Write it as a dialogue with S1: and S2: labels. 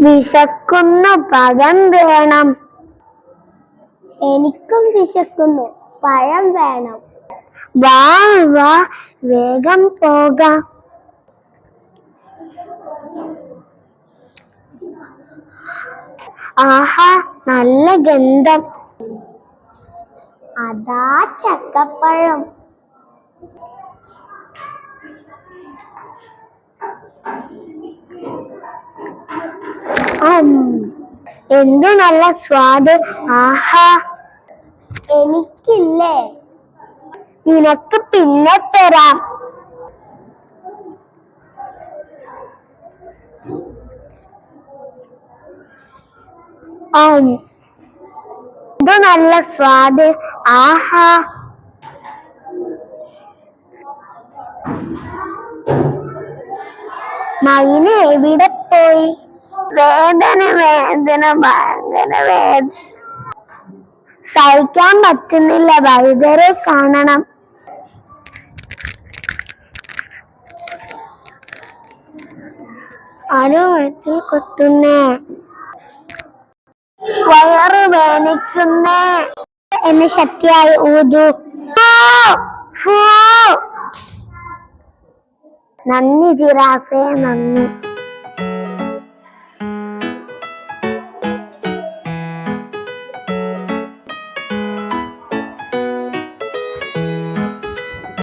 S1: വിശക്കുന്നു, പഴം വേണം. എനിക്കും വിശക്കുന്നു, പഴം വേണം. വാ വാ, വേഗം പോകാം. ആഹാ, നല്ല ഗന്ധം. അതാ ചക്കപ്പഴം. എന്തു നല്ല സ്വാദ്. ആഹാ, എനിക്കില്ലേ? നിനക്ക് പിന്നെ തരാം. എന്തു നല്ല സ്വാദ്. ആഹാ, മൈന എവിടെ പോയി? വേദന വേദന ഭയങ്കര വേദന, സഹിക്കാൻ പറ്റുന്നില്ല. വൈദ്യരെ കാണണം. ആരോഗ്യത്തിൽ കൊത്തുന്നേ, വയറ് വേദനിക്കുന്നേ. എന്നെ ശക്തിയായി ഊതു. നന്ദി ജിറാഫേ, നന്ദി.